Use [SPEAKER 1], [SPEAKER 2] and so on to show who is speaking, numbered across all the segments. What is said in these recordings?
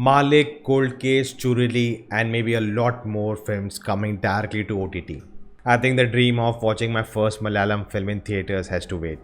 [SPEAKER 1] Malik, Cold Case, Churili, and maybe a lot more films coming directly to OTT. I think the dream of watching my first Malayalam film in theaters has to wait.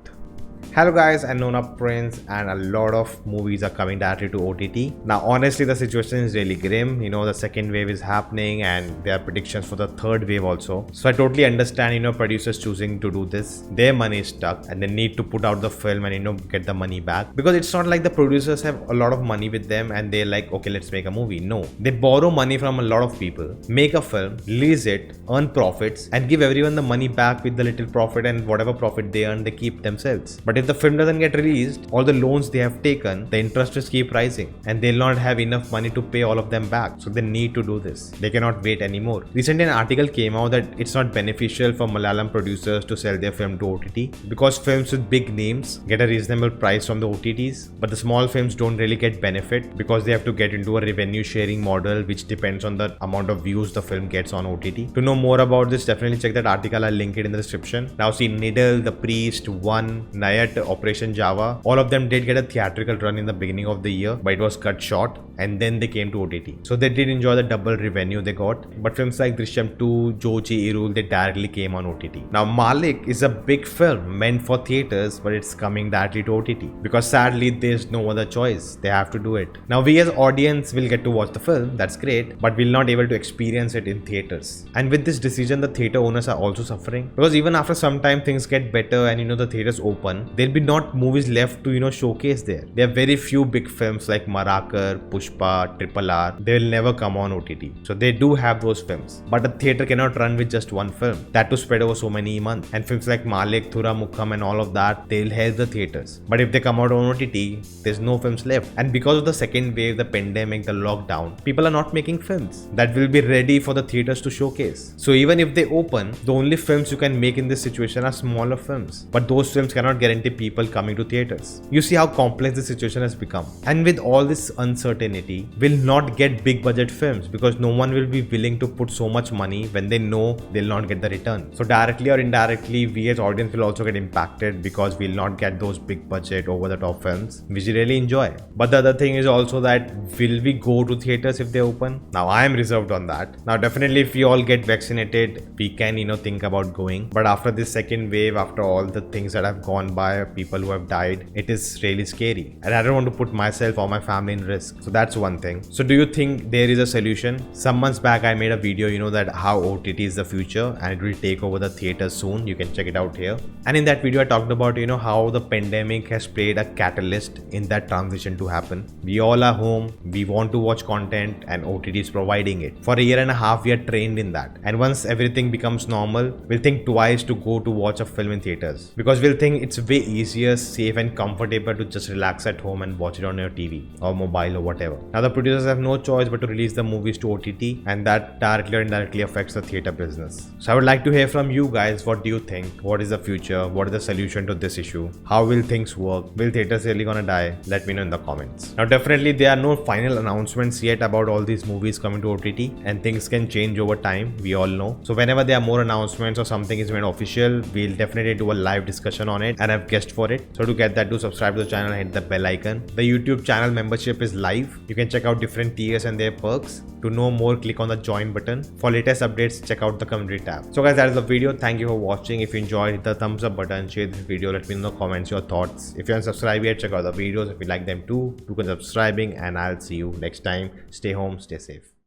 [SPEAKER 1] Hello guys, I'm Nona Prince and a lot of movies are coming directly to OTT. Now honestly the situation is really grim. The second wave is happening and there are predictions for the third wave also. So I totally understand, producers choosing to do this. Their money is stuck and they need to put out the film and get the money back. Because it's not like the producers have a lot of money with them and they're like, okay, let's make a movie. No, they borrow money from a lot of people, make a film, release it, earn profits and give everyone the money back with the little profit, and whatever profit they earn, they keep themselves. But if the film doesn't get released, all the loans they have taken, the interest just keep rising and they'll not have enough money to pay all of them back. So they need to do this. They cannot wait anymore. Recently an article came out that it's not beneficial for Malayalam producers to sell their film to OTT because films with big names get a reasonable price from the OTTs, but the small films don't really get benefit because they have to get into a revenue sharing model which depends on the amount of views the film gets on OTT. To know more about this, definitely check that article. I'll link it in the description. Now see, Needle, The Priest, One, Nayat, Operation Java, all of them did get a theatrical run in the beginning of the year, but it was cut short and then they came to OTT. So they did enjoy the double revenue they got. But films like Drishyam 2, Joji, Irul, they directly came on OTT. Now Malik is a big film meant for theaters, but it's coming directly to OTT because sadly there's no other choice. They have to do it. Now we as audience will get to watch the film, that's great, but we'll not able to experience it in theaters. And with this decision, the theater owners are also suffering because even after some time things get better and the theaters open, there'll be not movies left to showcase there. There are very few big films like Marakar, Pushpa, Triple R. They will never come on OTT. So they do have those films, but a theater cannot run with just one film. That to spread over so many months. And films like Malik, Thura Mukham and all of that, they'll help the theaters. But if they come out on OTT, there's no films left. And because of the second wave, the pandemic, the lockdown, people are not making films that will be ready for the theaters to showcase. So even if they open, the only films you can make in this situation are smaller films. But those films cannot guarantee people coming to theaters. You see how complex the situation has become. And with all this uncertainty, we'll not get big budget films because no one will be willing to put so much money when they know they'll not get the return. So directly or indirectly, we as audience will also get impacted because we'll not get those big budget over the top films which we really enjoy. But the other thing is also that will we go to theaters if they open? Now I am reserved on that. Now definitely if we all get vaccinated, we can think about going. But after this second wave, after all the things that have gone by, people who have died, it is really scary and I don't want to put myself or my family in risk. So that's one thing. So do you think there is a solution? Some months back I made a video that how OTT is the future and it will take over the theaters soon. You can check it out here. And in that video I talked about how the pandemic has played a catalyst in that transition to happen. We all are home, we want to watch content and OTT is providing it. For a year and a half we are trained in that, and once everything becomes normal, we'll think twice to go to watch a film in theaters because we'll think it's way easier, safe and comfortable to just relax at home and watch it on your TV or mobile or whatever. Now the producers have no choice but to release the movies to OTT, and that directly or indirectly affects the theater business. So I would like to hear from you guys. What do you think? What is the future? What is the solution to this issue? How will things work? Will theaters really gonna die? Let me know in the comments. Now definitely there are no final announcements yet about all these movies coming to OTT, and things can change over time, we all know. So whenever there are more announcements or something is made official, we'll definitely do a live discussion on it and have guests for it. So to get that, do subscribe to the channel and hit the bell icon. The YouTube channel membership is live. You can check out different tiers and their perks. To know more, click on the join button. For latest updates, check out the community tab. So guys, that is the video. Thank you for watching. If you enjoyed, hit the thumbs up button, share this video, let me know in the comments your thoughts. If you haven't subscribed yet, check out the videos. If you like them too, do consider subscribing, and I'll see you next time. Stay home, stay safe.